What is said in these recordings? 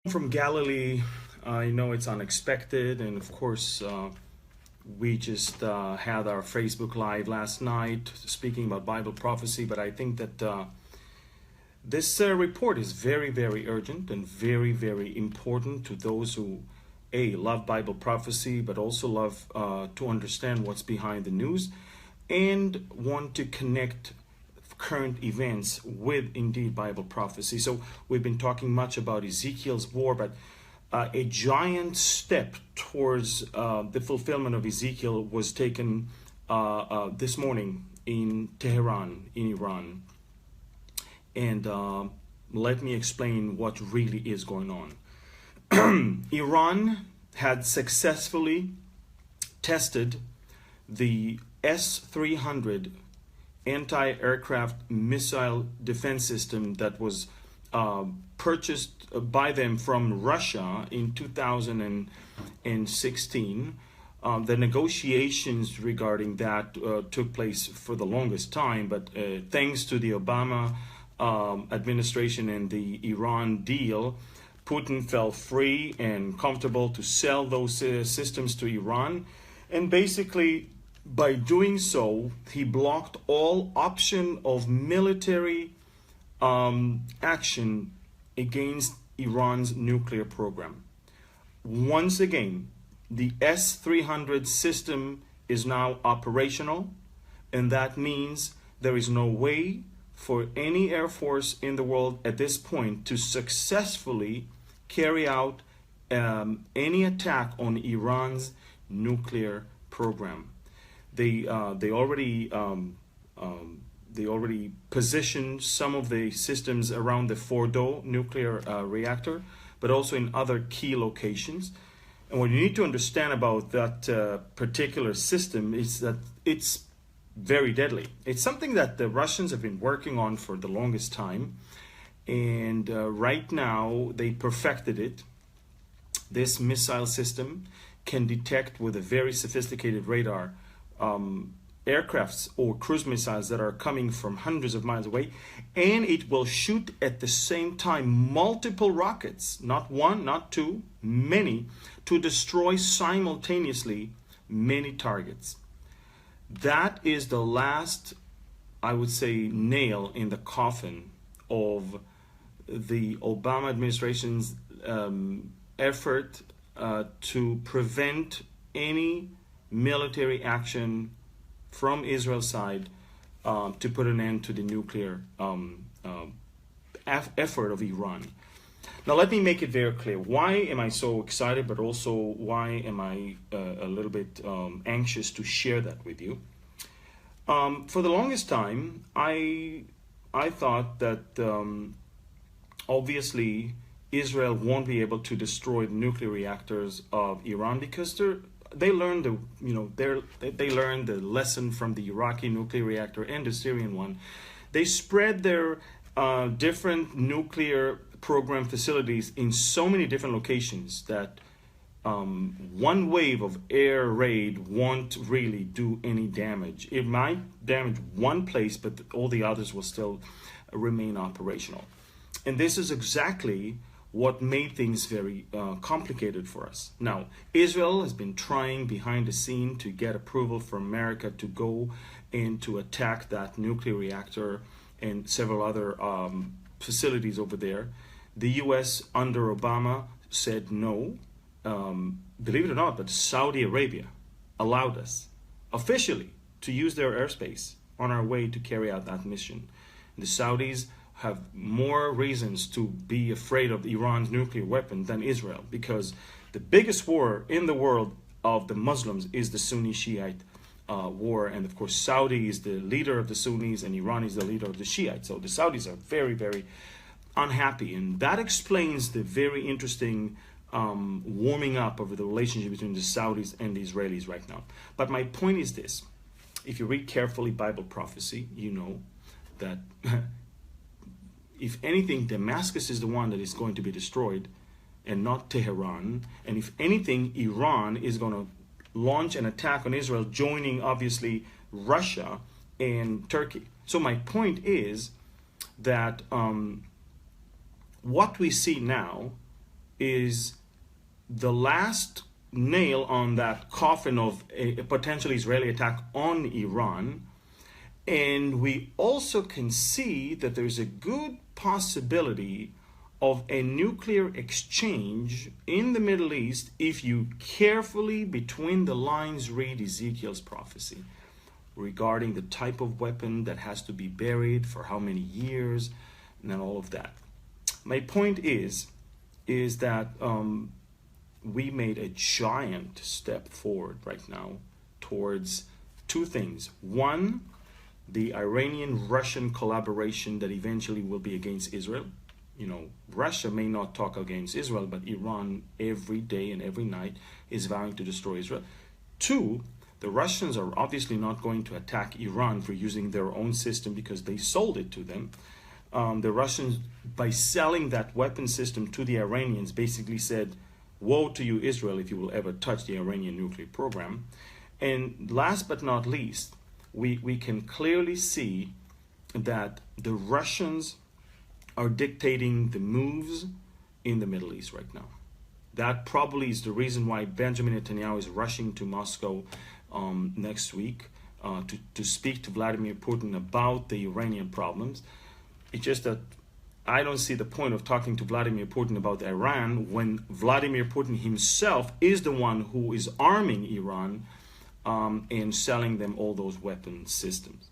From Galilee. I know it's unexpected, and of course, we just had our Facebook Live last night speaking about Bible prophecy. But I think that this report is very, very urgent and very, very important to those who, love Bible prophecy, but also love to understand what's behind the news and want to connect current events with indeed Bible prophecy. So we've been talking much about Ezekiel's war, but a giant step towards the fulfillment of Ezekiel was taken this morning in Tehran, in Iran. And let me explain what really is going on. Iran had successfully tested the S-300 anti-aircraft missile defense system that was purchased by them from Russia in 2016. The negotiations regarding that took place for the longest time, but thanks to the Obama administration and the Iran deal, Putin felt free and comfortable to sell those systems to Iran. And basically, by doing so, he blocked all option of military action against Iran's nuclear program. Once again, the S-300 system is now operational, and that means there is no way for any air force in the world at this point to successfully carry out any attack on Iran's nuclear program. They already positioned some of the systems around the Fordo nuclear reactor, but also in other key locations. And what you need to understand about that particular system is that it's very deadly. It's something that the Russians have been working on for the longest time, and right now they perfected it. This missile system can detect with a very sophisticated radar aircrafts or cruise missiles that are coming from hundreds of miles away, and it will shoot at the same time multiple rockets, not one, not two, many, to destroy simultaneously many targets. That is the last, I would say, nail in the coffin of the Obama administration's effort to prevent any military action from Israel's side to put an end to the nuclear effort of Iran. Now, let me make it very clear. Why am I so excited, but also why am I a little bit anxious to share that with you? For the longest time, I thought that obviously Israel won't be able to destroy the nuclear reactors of Iran because they learned they learned the lesson from the Iraqi nuclear reactor and the Syrian one. They spread their different nuclear program facilities in so many different locations that one wave of air raid won't really do any damage. It might damage one place, but all the others will still remain operational. And this is exactly what made things very complicated for us. Now, Israel has been trying behind the scene to get approval from America to go and to attack that nuclear reactor and several other facilities over there. The U.S. under Obama said no. Believe it or not, but Saudi Arabia allowed us officially to use their airspace on our way to carry out that mission. The Saudis have more reasons to be afraid of Iran's nuclear weapon than Israel, because the biggest war in the world of the Muslims is the Sunni Shiite war, and of course Saudi is the leader of the Sunnis and Iran is the leader of the Shiites. So the Saudis are very, very unhappy, and that explains the very interesting warming up of the relationship between the Saudis and the Israelis right now. But my point is this: if you read carefully Bible prophecy, you know that if anything, Damascus is the one that is going to be destroyed and not Tehran. And if anything, Iran is going to launch an attack on Israel, joining obviously Russia and Turkey. So my point is that what we see now is the last nail on that coffin of a potential Israeli attack on Iran. And we also can see that there's a good possibility of a nuclear exchange in the Middle East if you carefully, between the lines, read Ezekiel's prophecy regarding the type of weapon that has to be buried for how many years and all of that. My point is that we made a giant step forward right now towards two things. One, the Iranian-Russian collaboration that eventually will be against Israel. You know, Russia may not talk against Israel, but Iran every day and every night is vowing to destroy Israel. Two, the Russians are obviously not going to attack Iran for using their own system because they sold it to them. The Russians, by selling that weapon system to the Iranians, basically said, woe to you, Israel, if you will ever touch the Iranian nuclear program. And last but not least, we can clearly see that the Russians are dictating the moves in the Middle East right now. That probably is the reason why Benjamin Netanyahu is rushing to Moscow next week to speak to Vladimir Putin about the Iranian problems. It's just that I don't see the point of talking to Vladimir Putin about Iran when Vladimir Putin himself is the one who is arming Iran and selling them all those weapon systems.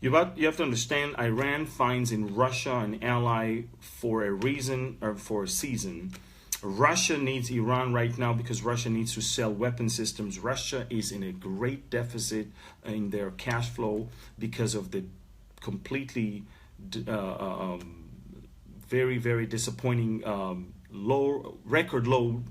You have to understand, Iran finds in Russia an ally for a reason or for a season. Russia needs Iran right now because Russia needs to sell weapon systems. Russia is in a great deficit in their cash flow because of the completely very, very disappointing record low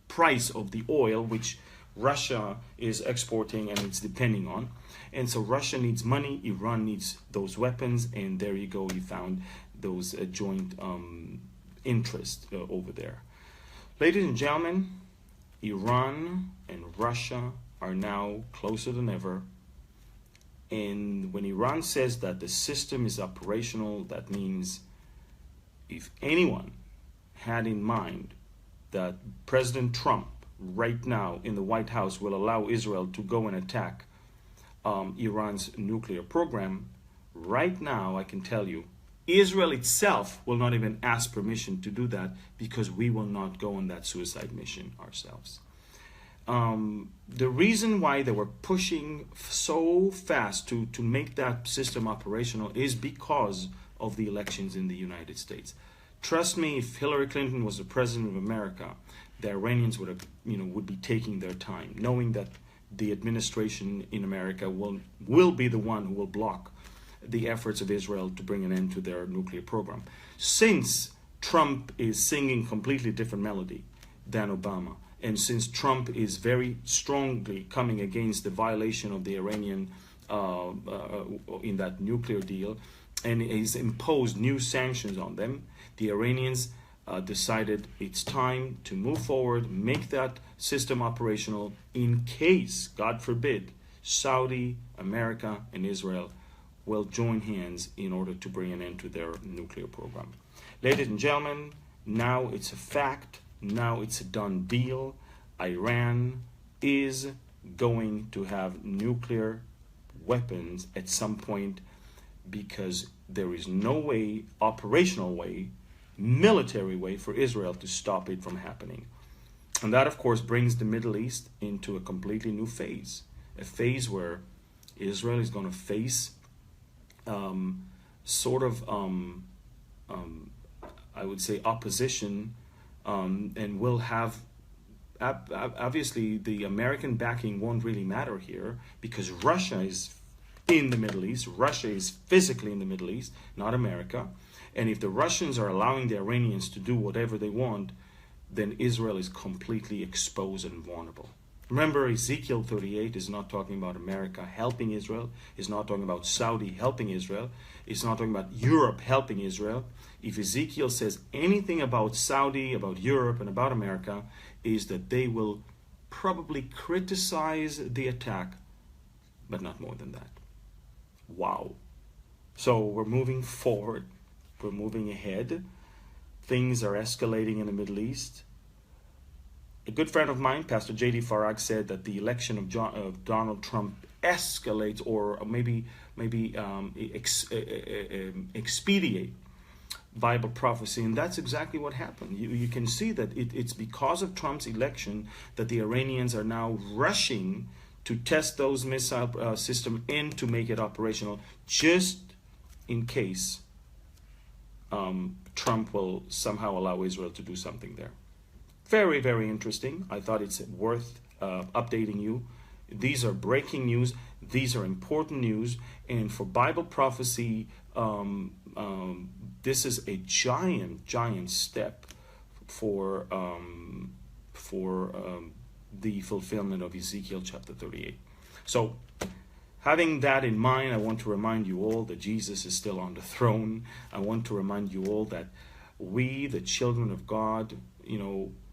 price of the oil, which Russia is exporting and it's depending on. And so Russia needs money, Iran needs those weapons, and there you go, you found those joint interests over there. Ladies and gentlemen, Iran and Russia are now closer than ever. And when Iran says that the system is operational, that means if anyone had in mind that President Trump right now in the White House will allow Israel to go and attack Iran's nuclear program, right now I can tell you, Israel itself will not even ask permission to do that because we will not go on that suicide mission ourselves. The reason why they were pushing so fast to make that system operational is because of the elections in the United States. Trust me, if Hillary Clinton was the president of America, the Iranians would be taking their time, knowing that the administration in America will be the one who will block the efforts of Israel to bring an end to their nuclear program. Since Trump is singing completely different melody than Obama, and since Trump is very strongly coming against the violation of the Iranian in that nuclear deal, and he's imposed new sanctions on them, the Iranians decided it's time to move forward, make that system operational in case, God forbid, Saudi, America, and Israel will join hands in order to bring an end to their nuclear program. Ladies and gentlemen, now it's a fact, now it's a done deal. Iran is going to have nuclear weapons at some point because there is no way, operational way, military way for Israel to stop it from happening. And that, of course, brings the Middle East into a completely new phase, a phase where Israel is going to face I would say, opposition, and will have, obviously, the American backing won't really matter here because Russia is in the Middle East. Russia is physically in the Middle East, not America. And if the Russians are allowing the Iranians to do whatever they want, then Israel is completely exposed and vulnerable. Remember, Ezekiel 38 is not talking about America helping Israel. It's not talking about Saudi helping Israel. It's not talking about Europe helping Israel. If Ezekiel says anything about Saudi, about Europe, and about America, is that they will probably criticize the attack, but not more than that. Wow. So we're moving forward. We're moving ahead. things are escalating in the Middle East. A good friend of mine, Pastor J.D. Farag, said that the election of Donald Trump escalates, or maybe expedite Bible prophecy, and that's exactly what happened. You can see that it's because of Trump's election that the Iranians are now rushing to test those missile system and to make it operational, just in case Trump will somehow allow Israel to do something there. Very, very interesting. I thought it's worth updating you. These are breaking news. These are important news. And for Bible prophecy, this is a giant step for the fulfillment of Ezekiel chapter 38. So, having that in mind, I want to remind you all that Jesus is still on the throne. I want to remind you all that we, the children of God,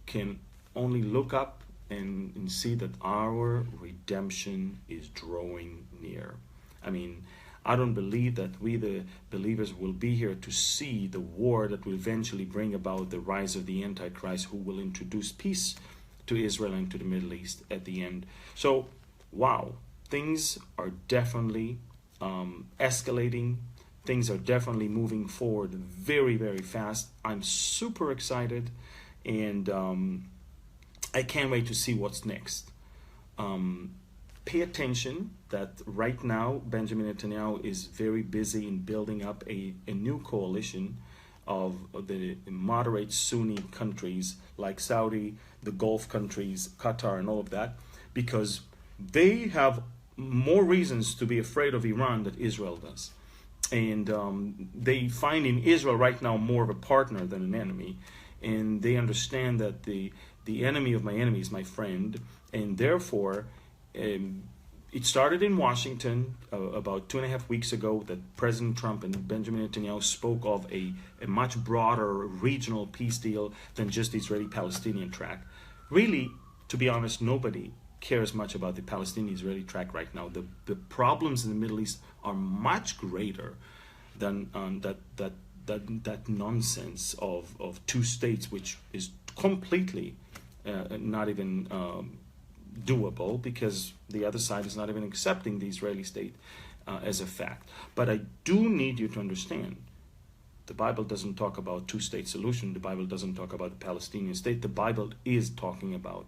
can only look up and see that our redemption is drawing near. I mean, I don't believe that we, the believers, will be here to see the war that will eventually bring about the rise of the Antichrist, who will introduce peace to Israel and to the Middle East at the end. So, wow, things are definitely escalating. Things are definitely moving forward very, very fast. I'm super excited, and I can't wait to see what's next. Pay attention that right now Benjamin Netanyahu is very busy in building up a new coalition of the moderate Sunni countries like Saudi, the Gulf countries, Qatar, and all of that, because they have more reasons to be afraid of Iran than Israel does. And they find in Israel right now more of a partner than an enemy. And they understand that the enemy of my enemy is my friend. And therefore, it started in Washington about 2.5 weeks ago, that President Trump and Benjamin Netanyahu spoke of a much broader regional peace deal than just the Israeli-Palestinian track. Really, to be honest, nobody cares much about the Palestinian-Israeli track right now. The problems in the Middle East are much greater than that nonsense of two states, which is completely not even doable, because the other side is not even accepting the Israeli state as a fact. But I do need you to understand, the Bible doesn't talk about two-state solution. The Bible doesn't talk about the Palestinian state. The Bible is talking about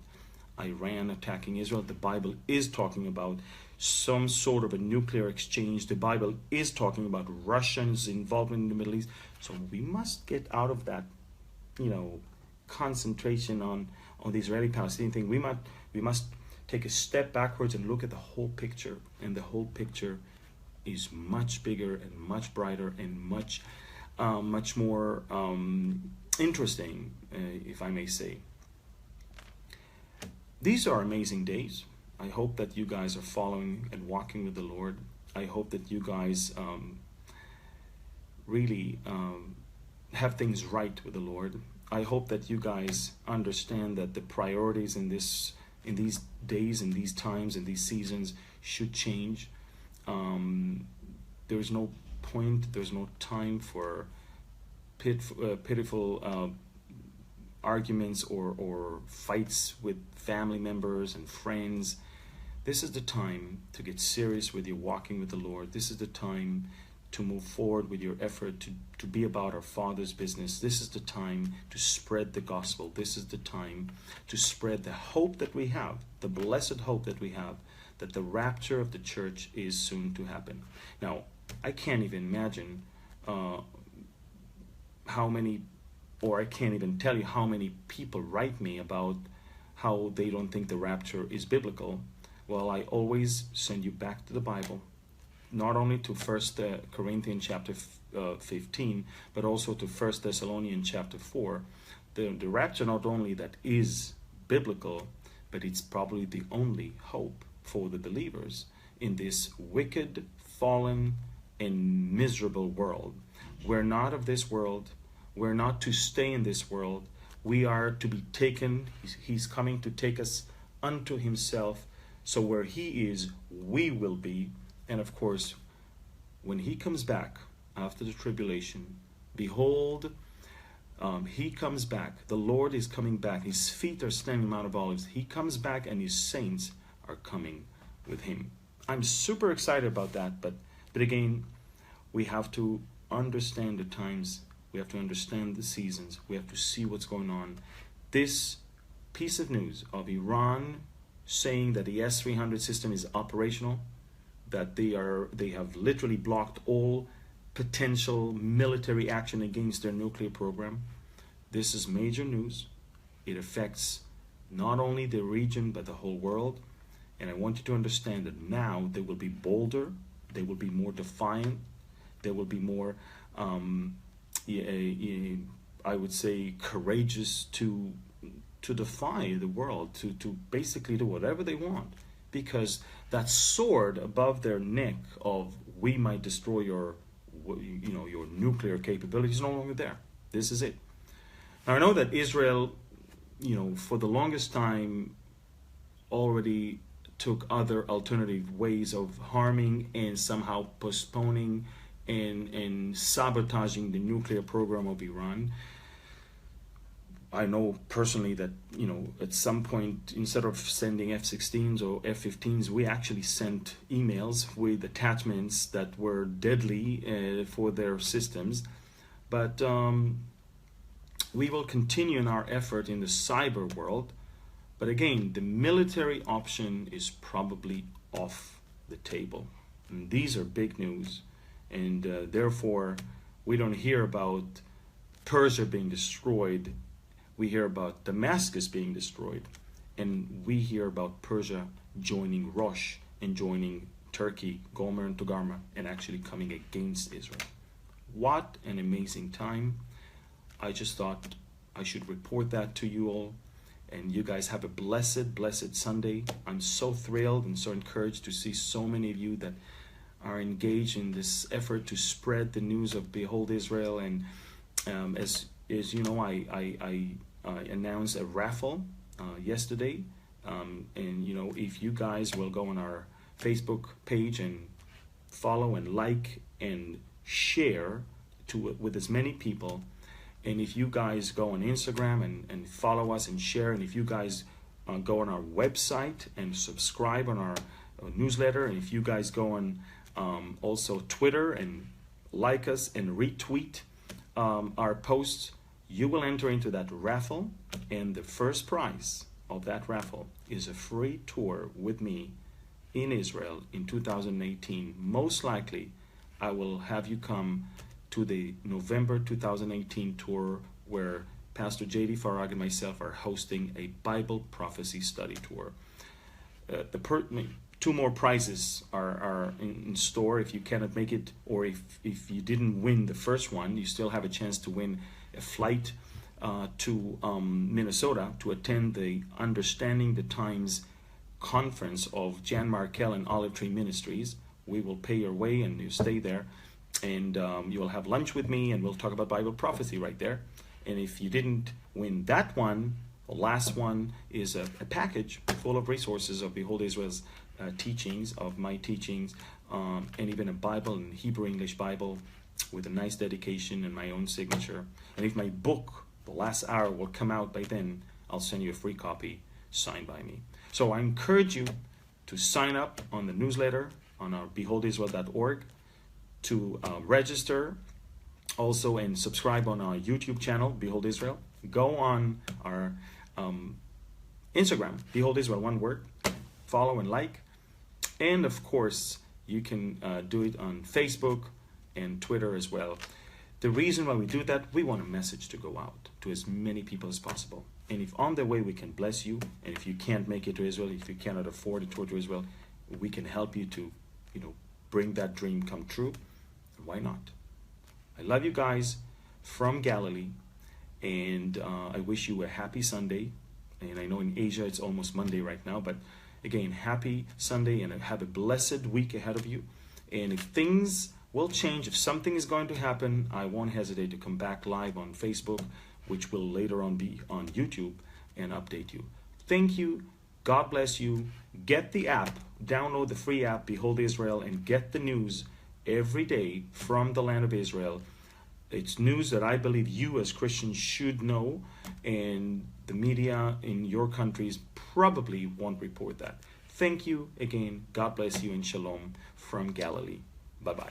Iran attacking Israel. The Bible is talking about some sort of a nuclear exchange. The Bible is talking about Russians' involvement in the Middle East. So we must get out of that, concentration on the Israeli-Palestinian thing. We must take a step backwards and look at the whole picture. And the whole picture is much bigger and much brighter and much more interesting, if I may say. These are amazing days. I hope that you guys are following and walking with the Lord. I hope that you guys really have things right with the Lord. I hope that you guys understand that the priorities in these days, in these times, in these seasons should change. There's no point, there's no time for pitiful arguments or fights with family members and friends. This is the time to get serious with your walking with the Lord. This is the time to move forward with your effort to be about our Father's business. This is the time to spread the gospel. This is the time to spread the hope that we have, the blessed hope that we have, that the rapture of the church is soon to happen. Now, I can't even imagine how many, or I can't even tell you how many people write me about how they don't think the rapture is biblical. Well, I always send you back to the Bible, not only to 1 Corinthians chapter 15, but also to 1 Thessalonians chapter 4. The rapture not only that is biblical, but it's probably the only hope for the believers in this wicked, fallen, and miserable world. We're not of this world. We're not to stay in this world. We are to be taken. He's coming to take us unto himself. So where he is, we will be. And of course, when he comes back after the tribulation, behold, He comes back. The Lord is coming back. His feet are standing on the Mount of Olives. He comes back, and his saints are coming with him. I'm super excited about that, but again, we have to understand the times. We have to understand the seasons. We have to see what's going on. This piece of news of Iran saying that the S-300 system is operational, that they have literally blocked all potential military action against their nuclear program. This is major news. It affects not only the region but the whole world. And I want you to understand that now they will be bolder, they will be more defiant, they will be more, I would say, courageous to defy the world, to basically do whatever they want, because that sword above their neck of we might destroy your nuclear capabilities is no longer there. This is it. Now I know that Israel, for the longest time already took other alternative ways of harming and somehow postponing and sabotaging the nuclear program of Iran. I know personally that, at some point, instead of sending F-16s or F-15s, we actually sent emails with attachments that were deadly for their systems. But we will continue in our effort in the cyber world. But again, the military option is probably off the table. And these are big news. And therefore, we don't hear about Persia being destroyed. We hear about Damascus being destroyed, and we hear about Persia joining Rosh and joining Turkey, Gomer and Togarmah, and actually coming against Israel. What an amazing time. I just thought I should report that to you all, and you guys have a blessed Sunday. I'm so thrilled and so encouraged to see so many of you that are engaged in this effort to spread the news of Behold Israel. And as you know, I announced a raffle yesterday, and if you guys will go on our Facebook page and follow and like and share with as many people, and if you guys go on Instagram and follow us and share, and if you guys go on our website and subscribe on our newsletter, and if you guys go on also Twitter and like us and retweet our posts, you will enter into that raffle, and the first prize of that raffle is a free tour with me in Israel in 2018. Most likely, I will have you come to the November 2018 tour where Pastor J.D. Farag and myself are hosting a Bible prophecy study tour. Two more prizes are in store. If you cannot make it, or if you didn't win the first one, you still have a chance to win a flight to Minnesota to attend the Understanding the Times conference of Jan Markell and Olive Tree Ministries. We will pay your way and you stay there, and you will have lunch with me, and we'll talk about Bible prophecy right there. And if you didn't win that one, the last one is a package full of resources of Behold Israel's teachings, of my teachings, and even a Bible, an Hebrew English Bible with a nice dedication and my own signature. And if my book, The Last Hour, will come out by then, I'll send you a free copy signed by me. So I encourage you to sign up on the newsletter on our beholdisrael.org, to register also and subscribe on our YouTube channel, Behold Israel. Go on our Instagram, Behold Israel, one word, follow and like. And of course, you can do it on Facebook and Twitter as well. The reason why we do that, we want a message to go out to as many people as possible. And if on the way we can bless you, and if you can't make it to Israel, if you cannot afford a tour to Israel, we can help you to, bring that dream come true. Why not? I love you guys from Galilee, and I wish you a happy Sunday. And I know in Asia it's almost Monday right now, but again, happy Sunday, and have a blessed week ahead of you. And if things will change, if something is going to happen, I won't hesitate to come back live on Facebook, which will later on be on YouTube, and update you. Thank you. God bless you. Get the app. Download the free app, Behold Israel, and get the news every day from the land of Israel. It's news that I believe you as Christians should know, and the media in your countries probably won't report that. Thank you again. God bless you, and shalom from Galilee. Bye-bye.